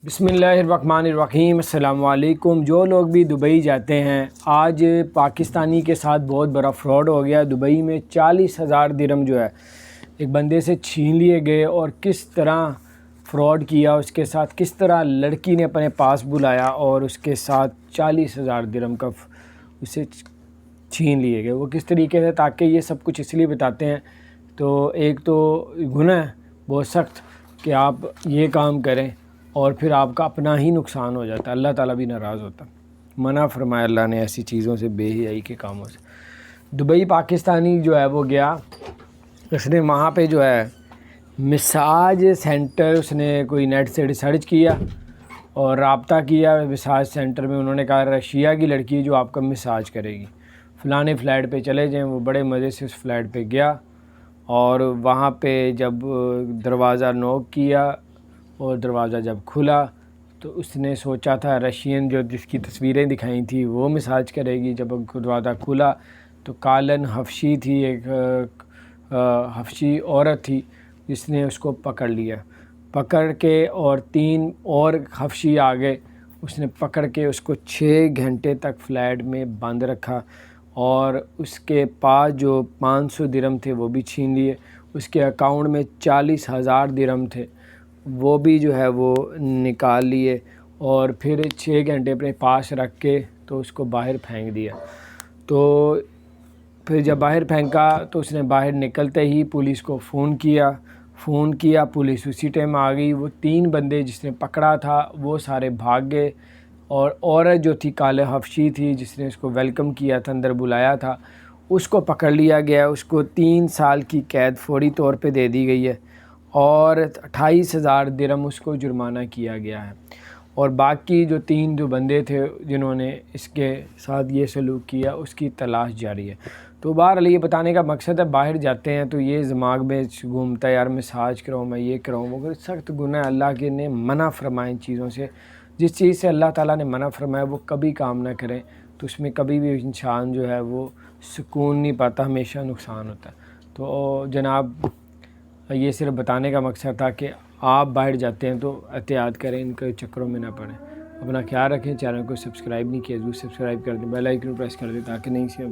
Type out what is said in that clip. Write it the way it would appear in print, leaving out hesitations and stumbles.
بسم اللہ الرحمن الرحیم۔ السلام علیکم۔ جو لوگ بھی دبئی جاتے ہیں، آج پاکستانی کے ساتھ بہت بڑا فراڈ ہو گیا۔ دبئی میں 40,000 درہم جو ہے ایک بندے سے چھین لیے گئے، اور کس طرح فراڈ کیا اس کے ساتھ، کس طرح لڑکی نے اپنے پاس بلایا اور اس کے ساتھ 40,000 درہم کا اسے چھین لیے گئے، وہ کس طریقے سے۔ تاکہ یہ سب کچھ اس لیے بتاتے ہیں، تو ایک تو گناہ ہے بہت سخت کہ آپ یہ کام کریں اور پھر آپ کا اپنا ہی نقصان ہو جاتا ہے، اللہ تعالیٰ بھی ناراض ہوتا ہے۔ منع فرمایا اللہ نے ایسی چیزوں سے، بے حیائی کے کاموں سے۔ دبئی پاکستانی جو ہے وہ گیا، اس نے وہاں پہ جو ہے مساج سینٹر، اس نے کوئی نیٹ سے ریسرچ کیا اور رابطہ کیا مساج سینٹر میں۔ انہوں نے کہا رشیا کی لڑکی جو آپ کا مساج کرے گی، فلانے فلیٹ پہ چلے جائیں۔ وہ بڑے مزے سے اس فلیٹ پہ گیا، اور وہاں پہ جب دروازہ نوک کیا اور دروازہ جب کھلا تو اس نے سوچا تھا رشین جو جس کی تصویریں دکھائی تھیں وہ مساج کرے گی۔ جب دروازہ کھلا تو کالن حفشی تھی، ایک حفشی عورت تھی، جس نے اس کو پکڑ لیا، پکڑ کے، اور 3 اور حفشی آگے، اس نے پکڑ کے اس کو 6 گھنٹے تک فلیٹ میں بند رکھا، اور اس کے پاس جو 500 درہم تھے وہ بھی چھین لیے۔ اس کے اکاؤنٹ میں 40,000 درہم تھے، وہ بھی جو ہے وہ نکال لیے، اور پھر 6 گھنٹے اپنے پاس رکھ کے تو اس کو باہر پھینک دیا۔ تو پھر جب باہر پھینکا تو اس نے باہر نکلتے ہی پولیس کو فون کیا، پولیس اسی ٹائم آ گئی۔ وہ 3 بندے جس نے پکڑا تھا وہ سارے بھاگ گئے، اور عورت جو تھی کالے حفشی تھی جس نے اس کو ویلکم کیا تھا، اندر بلایا تھا، اس کو پکڑ لیا گیا۔ اس کو 3 سال کی قید فوری طور پہ دے دی گئی ہے، اور 28,000 درہم اس کو جرمانہ کیا گیا ہے۔ اور باقی جو 3 بندے تھے جنہوں نے اس کے ساتھ یہ سلوک کیا، اس کی تلاش جاری ہے۔ تو بہرحال یہ بتانے کا مقصد ہے، باہر جاتے ہیں تو یہ دماغ میں گھومتا ہے یار مساج کراؤں، میں یہ کراؤں، وہ سخت گناہ ہے۔ اللہ کے نے منع فرمائے ان چیزوں سے۔ جس چیز سے اللہ تعالیٰ نے منع فرمایا وہ کبھی کام نہ کریں، تو اس میں کبھی بھی انسان جو ہے وہ سکون نہیں پاتا، ہمیشہ نقصان ہوتا ہے۔ تو جناب یہ صرف بتانے کا مقصد تھا کہ آپ باہر جاتے ہیں تو احتیاط کریں، ان کے چکروں میں نہ پڑیں۔ اپنا خیال رکھیں، چینل کو سبسکرائب نہیں کیا ضرور سبسکرائب کر دیں، بیل آئیکن پریس کر دیں تاکہ نہیں سے